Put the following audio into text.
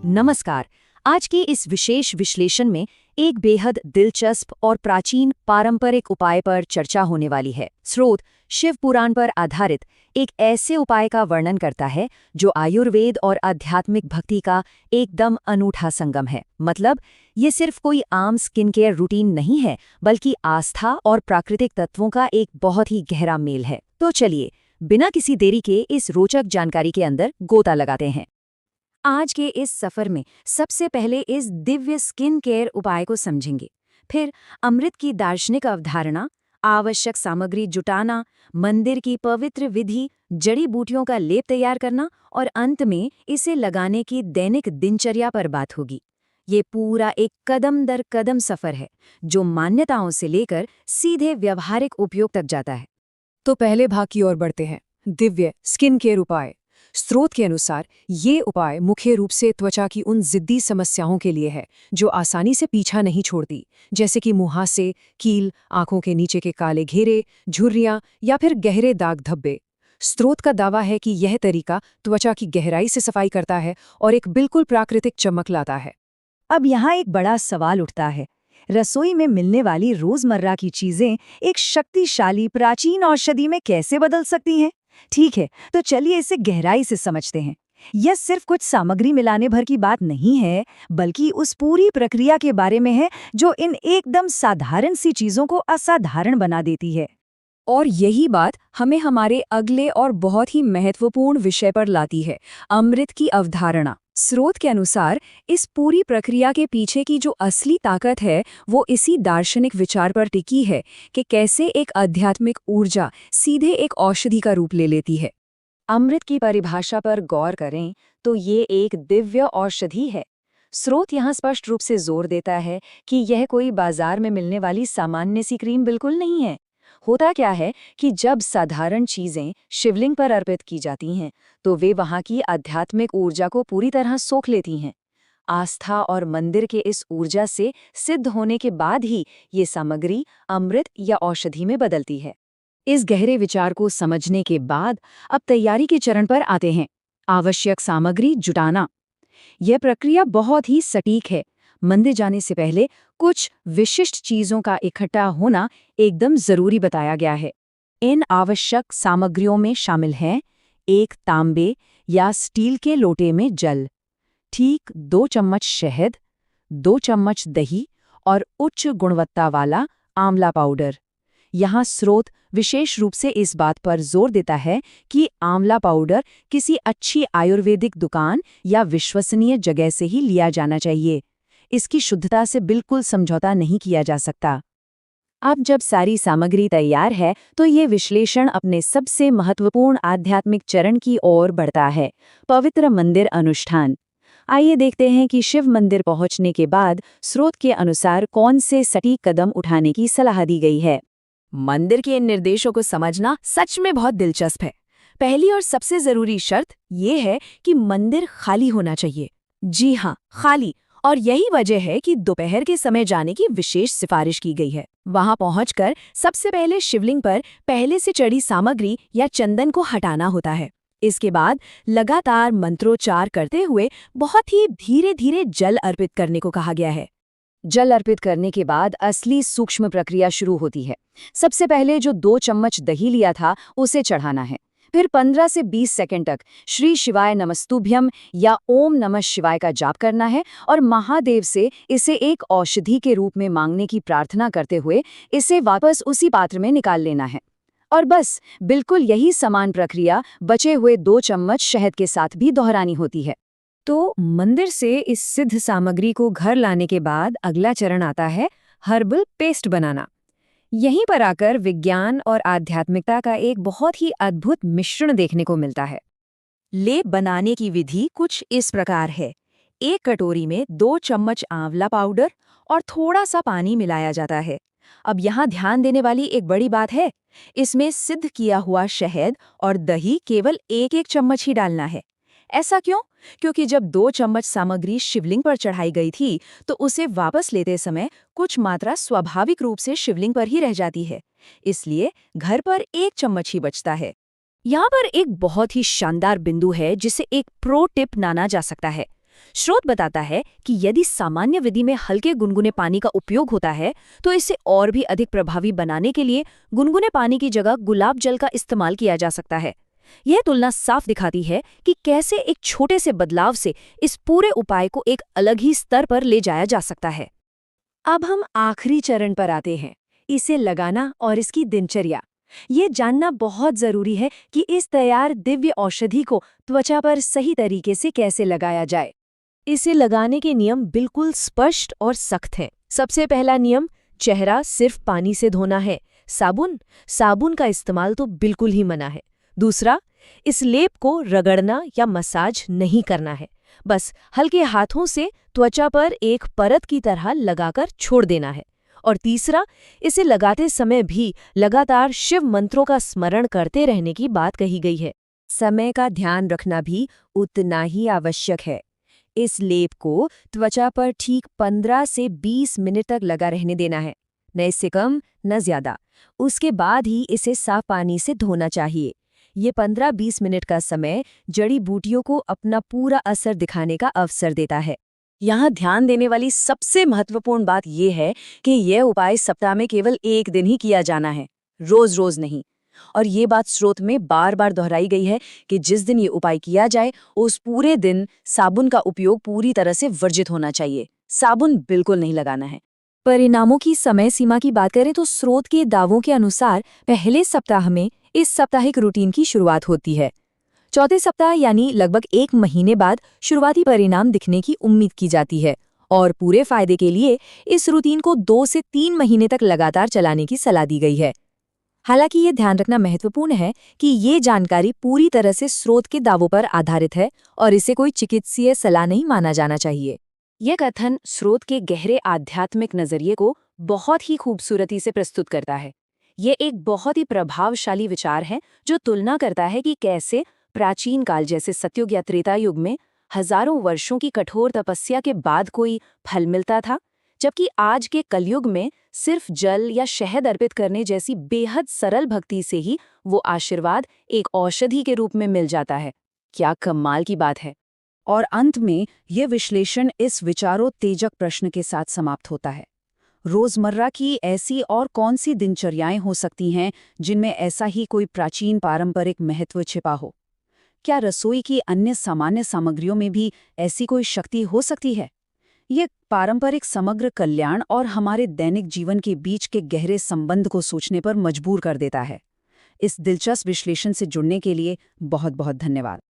नमस्कार। आज के इस विशेष विश्लेषण में एक बेहद दिलचस्प और प्राचीन पारंपरिक उपाय पर चर्चा होने वाली है। स्रोत शिव पुराण पर आधारित एक ऐसे उपाय का वर्णन करता है जो आयुर्वेद और आध्यात्मिक भक्ति का एकदम अनूठा संगम है। मतलब ये सिर्फ कोई आम स्किन केयर रूटीन नहीं है, बल्कि आस्था और प्राकृतिक तत्वों का एक बहुत ही गहरा मेल है। तो चलिए बिना किसी देरी के इस रोचक जानकारी के अंदर गोता लगाते हैं। आज के इस सफर में सबसे पहले इस दिव्य स्किन केयर उपाय को समझेंगे, फिर अमृत की दार्शनिक अवधारणा, आवश्यक सामग्री जुटाना, मंदिर की पवित्र विधि, जड़ी बूटियों का लेप तैयार करना और अंत में इसे लगाने की दैनिक दिनचर्या पर बात होगी। ये पूरा एक कदम दर कदम सफर है जो मान्यताओं से लेकर सीधे व्यवहारिक उपयोग तक जाता है। तो पहले भाग की ओर बढ़ते हैं, दिव्य स्किन केयर उपाय। स्रोत के अनुसार ये उपाय मुख्य रूप से त्वचा की उन जिद्दी समस्याओं के लिए है जो आसानी से पीछा नहीं छोड़ती, जैसे कि मुहासे, कील, आंखों के नीचे के काले घेरे, झुर्रियां या फिर गहरे दाग धब्बे। स्रोत का दावा है कि यह तरीका त्वचा की गहराई से सफाई करता है और एक बिल्कुल प्राकृतिक चमक लाता है। अब यहाँ एक बड़ा सवाल उठता है, रसोई में मिलने वाली रोजमर्रा की चीजें एक शक्तिशाली प्राचीन औषधि में कैसे बदल सकती हैं? ठीक है, तो चलिए इसे गहराई से समझते हैं। यह सिर्फ कुछ सामग्री मिलाने भर की बात नहीं है, बल्कि उस पूरी प्रक्रिया के बारे में है जो इन एकदम साधारण सी चीजों को असाधारण बना देती है। और यही बात हमें हमारे अगले और बहुत ही महत्वपूर्ण विषय पर लाती है, अमृत की अवधारणा। स्रोत के अनुसार इस पूरी प्रक्रिया के पीछे की जो असली ताकत है वो इसी दार्शनिक विचार पर टिकी है कि कैसे एक आध्यात्मिक ऊर्जा सीधे एक औषधि का रूप ले लेती है। अमृत की परिभाषा पर गौर करें तो ये एक दिव्य औषधि है। स्रोत यहाँ स्पष्ट रूप से जोर देता है कि यह कोई बाजार में मिलने वाली सामान्य सी क्रीम बिल्कुल नहीं है। होता क्या है कि जब साधारण चीजें शिवलिंग पर अर्पित की जाती हैं, तो वे वहां की आध्यात्मिक ऊर्जा को पूरी तरह सोख लेती हैं। आस्था और मंदिर के इस ऊर्जा से सिद्ध होने के बाद ही ये सामग्री अमृत या औषधि में बदलती है। इस गहरे विचार को समझने के बाद अब तैयारी के चरण पर आते हैं। आवश्यक सामग्री जुटाना। यह प्रक्रिया बहुत ही सटीक है। मंदिर जाने से पहले कुछ विशिष्ट चीजों का इकट्ठा होना एकदम जरूरी बताया गया है। इन आवश्यक सामग्रियों में शामिल हैं एक तांबे या स्टील के लोटे में जल, ठीक 2 चम्मच शहद, 2 चम्मच दही और उच्च गुणवत्ता वाला आंवला पाउडर। यहाँ स्रोत विशेष रूप से इस बात पर जोर देता है कि आंवला पाउडर किसी अच्छी आयुर्वेदिक दुकान या विश्वसनीय जगह से ही लिया जाना चाहिए। इसकी शुद्धता से बिल्कुल समझौता नहीं किया जा सकता। अब जब सारी सामग्री तैयार है तो ये विश्लेषण अपने सबसे महत्वपूर्ण आध्यात्मिक चरण की ओर बढ़ता है, पवित्र मंदिर अनुष्ठान। आइए देखते हैं कि शिव मंदिर पहुंचने के बाद स्रोत के अनुसार कौन से सटीक कदम उठाने की सलाह दी गई है। मंदिर के इन निर्देशों को समझना सच में बहुत दिलचस्प है। पहली और सबसे जरूरी शर्त ये है कि मंदिर खाली होना चाहिए। जी हाँ, खाली। और यही वजह है कि दोपहर के समय जाने की विशेष सिफारिश की गई है। वहां पहुंचकर सबसे पहले शिवलिंग पर पहले से चढ़ी सामग्री या चंदन को हटाना होता है। इसके बाद लगातार मंत्रोच्चार करते हुए बहुत ही धीरे धीरे जल अर्पित करने को कहा गया है। जल अर्पित करने के बाद असली सूक्ष्म प्रक्रिया शुरू होती है। सबसे पहले जो 2 चम्मच दही लिया था उसे चढ़ाना है। फिर 15 से 20 सेकंड तक श्री शिवाय नमस्तुभ्यम या ओम नमः शिवाय का जाप करना है और महादेव से इसे एक औषधि के रूप में मांगने की प्रार्थना करते हुए इसे वापस उसी पात्र में निकाल लेना है। और बस बिल्कुल यही समान प्रक्रिया बचे हुए 2 चम्मच शहद के साथ भी दोहरानी होती है। तो मंदिर से इस सिद्ध सामग्री को घर लाने के बाद अगला चरण आता है हर्बल पेस्ट बनाना। यहीं पर आकर विज्ञान और आध्यात्मिकता का एक बहुत ही अद्भुत मिश्रण देखने को मिलता है। लेप बनाने की विधि कुछ इस प्रकार है। एक कटोरी में 2 चम्मच आंवला पाउडर और थोड़ा सा पानी मिलाया जाता है। अब यहाँ ध्यान देने वाली एक बड़ी बात है, इसमें सिद्ध किया हुआ शहद और दही केवल 1-1 चम्मच ही डालना है। ऐसा क्यों? क्योंकि जब 2 चम्मच सामग्री शिवलिंग पर चढ़ाई गई थी तो उसे वापस लेते समय कुछ मात्रा स्वाभाविक रूप से शिवलिंग पर ही रह जाती है, इसलिए घर पर 1 चम्मच ही बचता है। यहाँ पर एक बहुत ही शानदार बिंदु है जिसे एक प्रो टिप माना जा सकता है। स्रोत बताता है कि यदि सामान्य विधि में हल्के गुनगुने पानी का उपयोग होता है तो इसे और भी अधिक प्रभावी बनाने के लिए गुनगुने पानी की जगह गुलाब जल का इस्तेमाल किया जा सकता है। यह तुलना साफ दिखाती है कि कैसे एक छोटे से बदलाव से इस पूरे उपाय को एक अलग ही स्तर पर ले जाया जा सकता है। अब हम आखिरी चरण पर आते हैं, इसे लगाना और इसकी दिनचर्या। ये जानना बहुत जरूरी है कि इस तैयार दिव्य औषधि को त्वचा पर सही तरीके से कैसे लगाया जाए। इसे लगाने के नियम बिल्कुल स्पष्ट और सख्त हैं। सबसे पहला नियम, चेहरा सिर्फ पानी से धोना है। साबुन का इस्तेमाल तो बिल्कुल ही मना है। दूसरा, इस लेप को रगड़ना या मसाज नहीं करना है, बस हल्के हाथों से त्वचा पर एक परत की तरह लगाकर छोड़ देना है। और तीसरा, इसे लगाते समय भी लगातार शिव मंत्रों का स्मरण करते रहने की बात कही गई है। समय का ध्यान रखना भी उतना ही आवश्यक है। इस लेप को त्वचा पर ठीक 15 से 20 मिनट तक लगा रहने देना है, न इससे कम न ज्यादा। उसके बाद ही इसे साफ पानी से धोना चाहिए। ये 15-20 मिनट का समय जड़ी बूटियों को अपना पूरा असर दिखाने का अवसर देता है। यहाँ ध्यान देने वाली सबसे महत्वपूर्ण बात यह है कि यह उपाय सप्ताह में केवल एक दिन ही किया जाना है, रोज रोज नहीं। और ये बात स्रोत में बार बार दोहराई गई है कि जिस दिन ये उपाय किया जाए उस पूरे दिन साबुन का उपयोग पूरी तरह से वर्जित होना चाहिए। साबुन बिल्कुल नहीं लगाना है। परिणामों की समय सीमा की बात करें तो स्रोत के दावों के अनुसार पहले सप्ताह में इस साप्ताहिक रूटीन की शुरुआत होती है। चौथे सप्ताह यानी लगभग 1 महीने बाद शुरुआती परिणाम दिखने की उम्मीद की जाती है और पूरे फायदे के लिए इस रूटीन को 2 से 3 महीने तक लगातार चलाने की सलाह दी गई है। हालांकि ये ध्यान रखना महत्वपूर्ण है कि ये जानकारी पूरी तरह से स्रोत के दावों पर आधारित है और इसे कोई चिकित्सीय सलाह नहीं माना जाना चाहिए। यह कथन स्रोत के गहरे आध्यात्मिक नजरिए को बहुत ही खूबसूरती से प्रस्तुत करता है। ये एक बहुत ही प्रभावशाली विचार है जो तुलना करता है कि कैसे प्राचीन काल जैसे सतयुग या त्रेता युग में हजारों वर्षों की कठोर तपस्या के बाद कोई फल मिलता था, जबकि आज के कलयुग में सिर्फ जल या शहद अर्पित करने जैसी बेहद सरल भक्ति से ही वो आशीर्वाद एक औषधि के रूप में मिल जाता है। क्या कमाल की बात है। और अंत में यह विश्लेषण इस विचारोत्तेजक प्रश्न के साथ समाप्त होता है, रोजमर्रा की ऐसी और कौन सी दिनचर्याएं हो सकती हैं जिनमें ऐसा ही कोई प्राचीन पारंपरिक महत्व छिपा हो? क्या रसोई की अन्य सामान्य सामग्रियों में भी ऐसी कोई शक्ति हो सकती है? ये पारंपरिक समग्र कल्याण और हमारे दैनिक जीवन के बीच के गहरे संबंध को सोचने पर मजबूर कर देता है। इस दिलचस्प विश्लेषण से जुड़ने के लिए बहुत बहुत धन्यवाद।